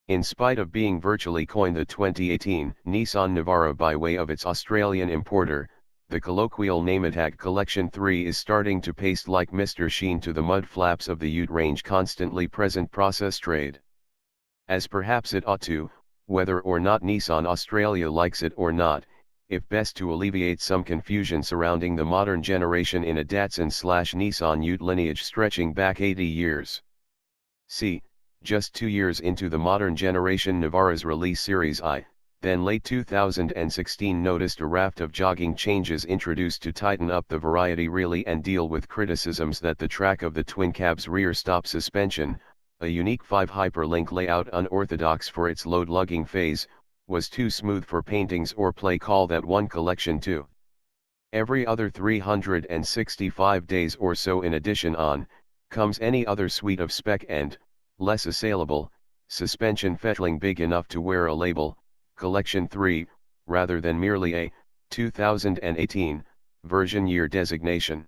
In spite of being virtually coined the 2018 Nissan Navara by way of its Australian importer, the colloquial nametag Collection 3 is starting to paste like Mr Sheen to the mud flaps of the ute range constantly present process trade. As perhaps it ought to, whether or not Nissan Australia likes it or not, if best to alleviate some confusion surrounding the modern generation in a Datsun/Nissan ute lineage stretching back 80 years. See, just 2 years into the modern generation Navara's release Series I, then late 2016 noticed a raft of jogging changes introduced to tighten up the variety really and deal with criticisms that the track of the twin cab's rear stop suspension, a unique 5-hyperlink layout unorthodox for its load-lugging phase, was too smooth for paintings or play. Call that one Collection 2. Every other 365 days or so in addition comes any other suite of spec and, less assailable, suspension fettling big enough to wear a label, Collection 3, rather than merely a 2018 version year designation.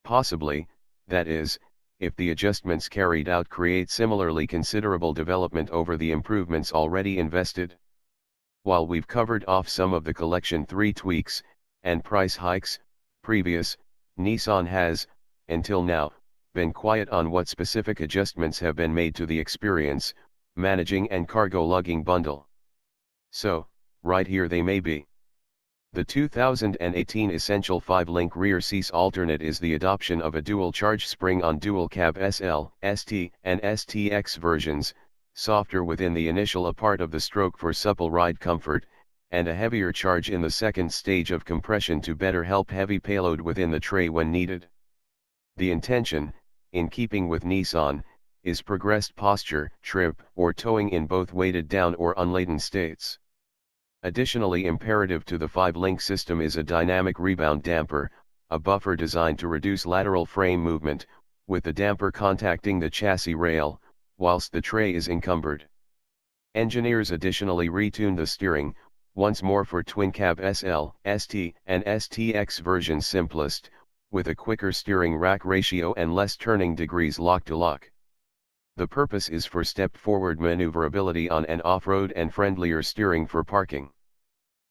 Possibly, that is, if the adjustments carried out create similarly considerable development over the improvements already invested. While we've covered off some of the Collection 3 tweaks and price hikes, Nissan has, until now, been quiet on what specific adjustments have been made to the experience, managing and cargo lugging bundle. So, right here they may be. The 2018 Essential 5-link rear seat alternate is the adoption of a dual-charge spring-on dual-cab SL, ST, and STX versions, softer within the initial part of the stroke for supple ride comfort, and a heavier charge in the second stage of compression to better help heavy payload within the tray when needed. The intention, in keeping with Nissan, is progressed posture, trip, or towing in both weighted down or unladen states. Additionally, imperative to the 5-link system is a dynamic rebound damper, a buffer designed to reduce lateral frame movement, with the damper contacting the chassis rail, whilst the tray is encumbered. Engineers additionally retuned the steering, once more for twin-cab SL, ST, and STX versions simplest, with a quicker steering rack ratio and less turning degrees lock-to-lock. The purpose is for step-forward maneuverability on and off-road and friendlier steering for parking.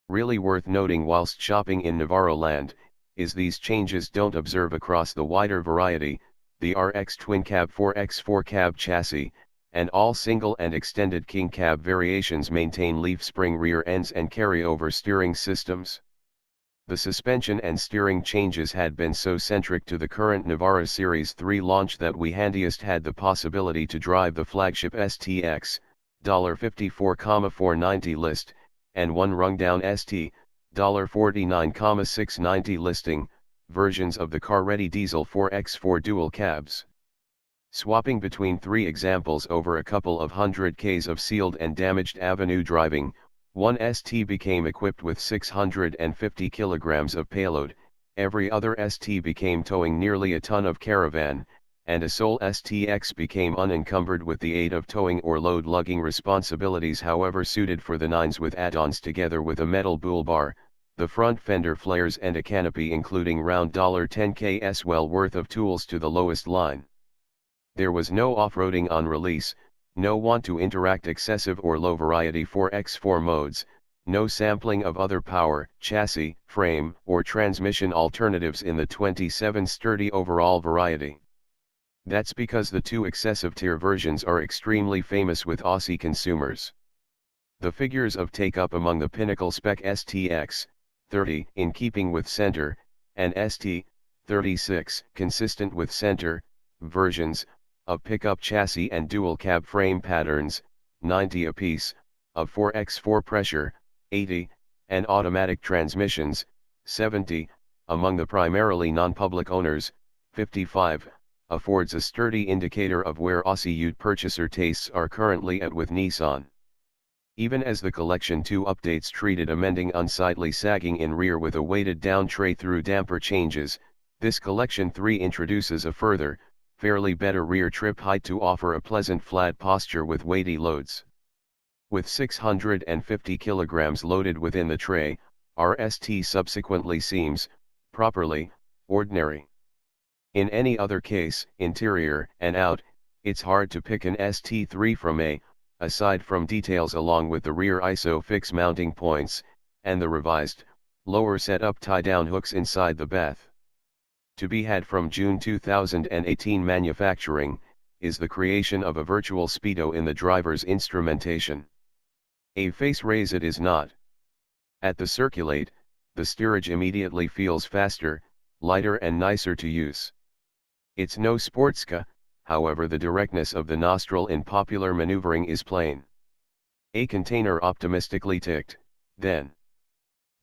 Really worth noting whilst shopping in Navara land, is these changes don't observe across the wider variety, the RX twin cab 4x4 cab chassis, and all single and extended king cab variations maintain leaf spring rear ends and carryover steering systems. The suspension and steering changes had been so centric to the current Navara Series 3 launch that we handiest had the possibility to drive the flagship STX, $54,490 list, and one rung down ST, $49,690 listing, versions of the car-ready diesel 4x4 dual cabs. Swapping between 3 examples over a couple of 100 Ks of sealed and damaged avenue driving, one ST became equipped with 650 kilograms of payload, every other ST became towing nearly a ton of caravan, and a sole STX became unencumbered with the aid of towing or load lugging responsibilities, however suited for the 9s, with add-ons together with a metal bull bar, the front fender flares and a canopy including round $10Ks well worth of tools to the lowest line. There was no off-roading on release, no want to interact excessive or low variety 4x4 modes, no sampling of other power, chassis, frame, or transmission alternatives in the 27 sturdy overall variety. That's because the 2 excessive tier versions are extremely famous with Aussie consumers. The figures of take-up among the pinnacle spec STX, 30 in keeping with center, and ST, 36 consistent with center, versions, of pickup chassis and dual cab frame patterns, 90 apiece, of 4x4 pressure, 80, and automatic transmissions, 70, among the primarily non-public owners, 55, affords a sturdy indicator of where Aussie ute purchaser tastes are currently at with Nissan. Even as the Collection 2 updates treated amending unsightly sagging in rear with a weighted down tray through damper changes, this Collection 3 introduces a further, fairly better rear trip height to offer a pleasant flat posture with weighty loads. With 650 kilograms loaded within the tray, our ST subsequently seems, properly, ordinary. In any other case, interior and out, it's hard to pick an ST3 from a aside from details along with the rear ISO-fix mounting points, and the revised, lower setup tie-down hooks inside the bath. To be had from June 2018 manufacturing, is the creation of a virtual speedo in the driver's instrumentation. A face raise it is not. At the circulate, the steerage immediately feels faster, lighter and nicer to use. It's no sports car, however the directness of the nostril in popular maneuvering is plain. A container optimistically ticked, then.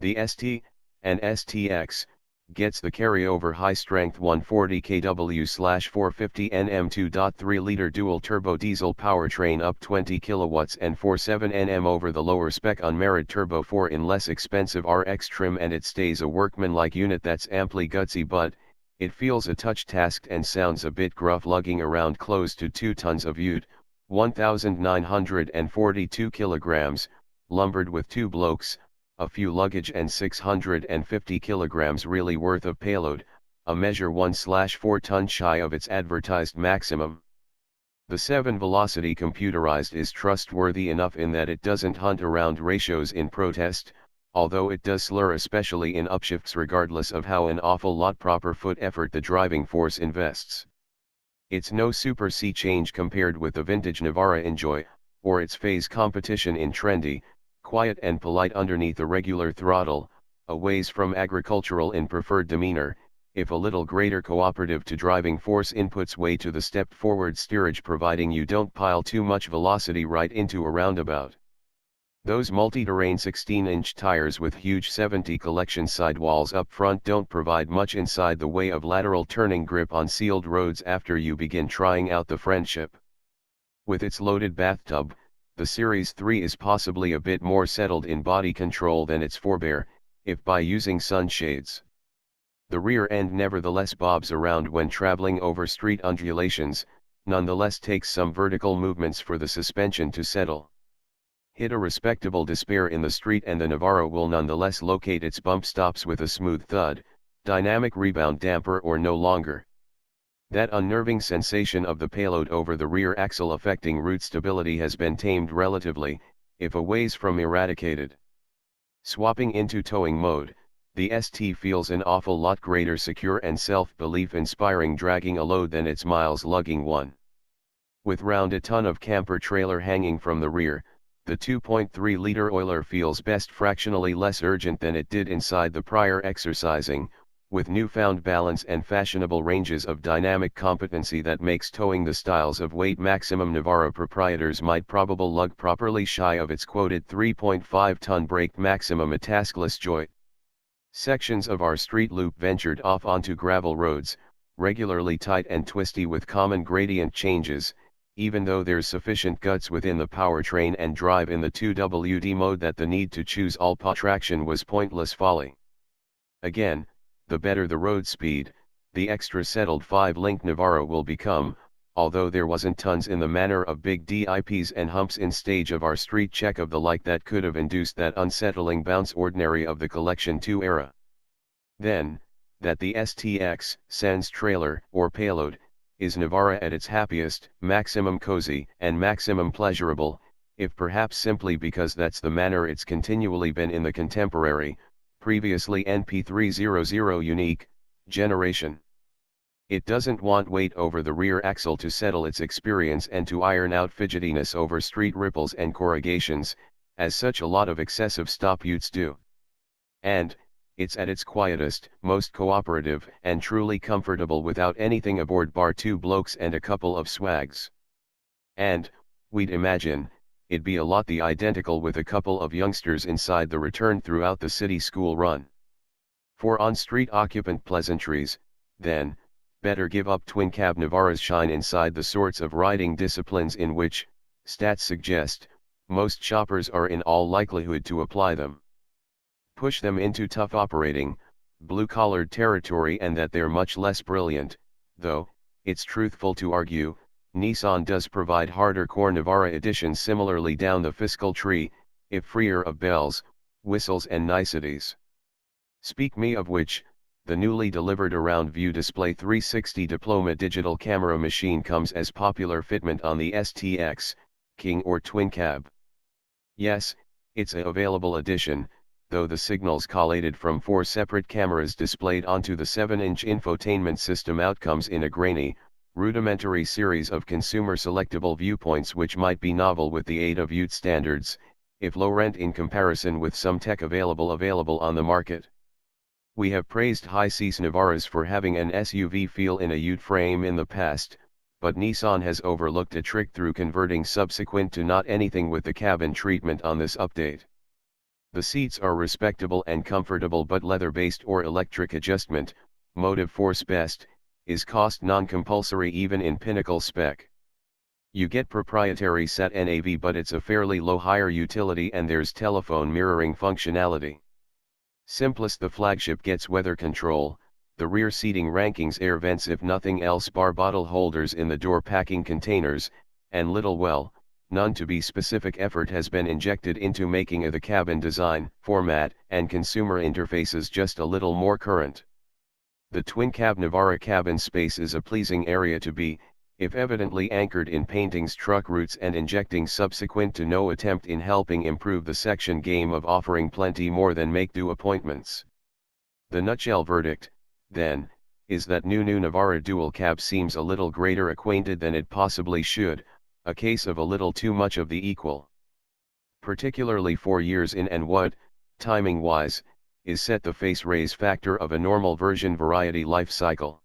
The ST, and STX, gets the carryover high-strength 140 kW/450 Nm 2.3-liter dual-turbo diesel powertrain up 20 kW and 47 Nm over the lower-spec unmarried Turbo 4 in less expensive RX trim, and it stays a workman-like unit that's amply gutsy, but it feels a touch tasked and sounds a bit gruff lugging around close to 2 tons of ute, 1,942 kilograms, lumbered with 2 blokes, a few luggage and 650 kilograms really worth of payload, a measure 1/4 ton shy of its advertised maximum. The 7-velocity computerized is trustworthy enough in that it doesn't hunt around ratios in protest, although it does slur especially in upshifts regardless of how an awful lot proper foot effort the driving force invests. It's no super sea change compared with the vintage Navara Enjoy, or its phase competition in trendy, quiet and polite underneath the regular throttle, a ways from agricultural in preferred demeanor, if a little greater cooperative to driving force inputs way to the stepped forward steerage, providing you don't pile too much velocity right into a roundabout. Those multi-terrain 16-inch tires with huge 70 collection sidewalls up front don't provide much inside the way of lateral turning grip on sealed roads after you begin trying out the friendship. With its loaded bathtub, the Series 3 is possibly a bit more settled in body control than its forebear, if by using sunshades. The rear end nevertheless bobs around when traveling over street undulations, nonetheless takes some vertical movements for the suspension to settle. Hit a respectable despair in the street and the Navara will nonetheless locate its bump stops with a smooth thud, dynamic rebound damper or no longer. That unnerving sensation of the payload over the rear axle affecting route stability has been tamed relatively, if a ways from eradicated. Swapping into towing mode, the ST feels an awful lot greater secure and self-belief inspiring dragging a load than its miles lugging one. With round a ton of camper trailer hanging from the rear, the 2.3-liter oiler feels best fractionally less urgent than it did inside the prior exercising, with newfound balance and fashionable ranges of dynamic competency that makes towing the styles of weight maximum Navara proprietors might probable lug properly shy of its quoted 3.5-ton brake maximum a taskless joy. Sections of our street loop ventured off onto gravel roads, regularly tight and twisty with common gradient changes, even though there's sufficient guts within the powertrain and drive in the 2WD mode that the need to choose all-pot traction was pointless folly. Again, the better the road speed, the extra settled 5-link Navara will become, although there wasn't tons in the manner of big dips and humps in stage of our street check of the like that could have induced that unsettling bounce ordinary of the Collection 2 era. Then, that the STX, sans trailer, or payload, is Navara at its happiest, maximum cozy, and maximum pleasurable, if perhaps simply because that's the manner it's continually been in the contemporary, previously NP300 unique, generation. It doesn't want weight over the rear axle to settle its experience and to iron out fidgetiness over street ripples and corrugations, as such a lot of excessive stop utes do. And, it's at its quietest, most cooperative, and truly comfortable without anything aboard bar 2 blokes and a couple of swags. And, we'd imagine, it'd be a lot the identical with a couple of youngsters inside the return throughout the city school run. For on-street occupant pleasantries, then, better give up twin-cab Navara's shine inside the sorts of riding disciplines in which, stats suggest, most shoppers are in all likelihood to apply them. Push them into tough operating, blue-collared territory, and that they're much less brilliant, though, it's truthful to argue, Nissan does provide harder core Navara editions similarly down the fiscal tree, if freer of bells, whistles and niceties. Speak me of which, the newly delivered Around View Display 360 Diploma digital camera machine comes as popular fitment on the STX, king or twin cab. Yes, it's a available edition, though the signals collated from 4 separate cameras displayed onto the 7-inch infotainment system outcomes in a grainy, rudimentary series of consumer selectable viewpoints which might be novel with the aid of UT standards, if low rent in comparison with some tech available on the market. We have praised high-cease Navaras for having an SUV feel in a UT frame in the past, but Nissan has overlooked a trick through converting subsequent to not anything with the cabin treatment on this update. The seats are respectable and comfortable, but leather-based or electric adjustment, motive force best, is cost non-compulsory even in pinnacle spec. You get proprietary sat nav, but it's a fairly low higher utility, and there's telephone mirroring functionality. Simplest, the flagship gets weather control, the rear seating rankings, air vents if nothing else, bar bottle holders in the door packing containers, and none to be specific effort has been injected into making the cabin design, format, and consumer interfaces just a little more current. The twin-cab Navara cabin space is a pleasing area to be, if evidently anchored in paintings, truck roots, and injecting subsequent to no attempt in helping improve the section game of offering plenty more than make-do appointments. The nutshell verdict, then, is that new Navara dual cab seems a little greater acquainted than it possibly should, a case of a little too much of the equal. Particularly 4 years in, and what, timing-wise, is set the face raise factor of a normal version variety life cycle.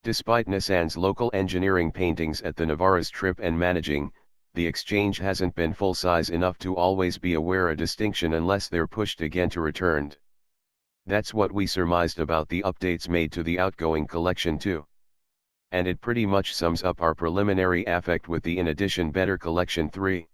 Despite Nissan's local engineering paintings at the Navara's trip and managing, the exchange hasn't been full-size enough to always be aware a distinction unless they're pushed again to returned. That's what we surmised about the updates made to the outgoing collection too. And it pretty much sums up our preliminary affect with the in addition better collection 3.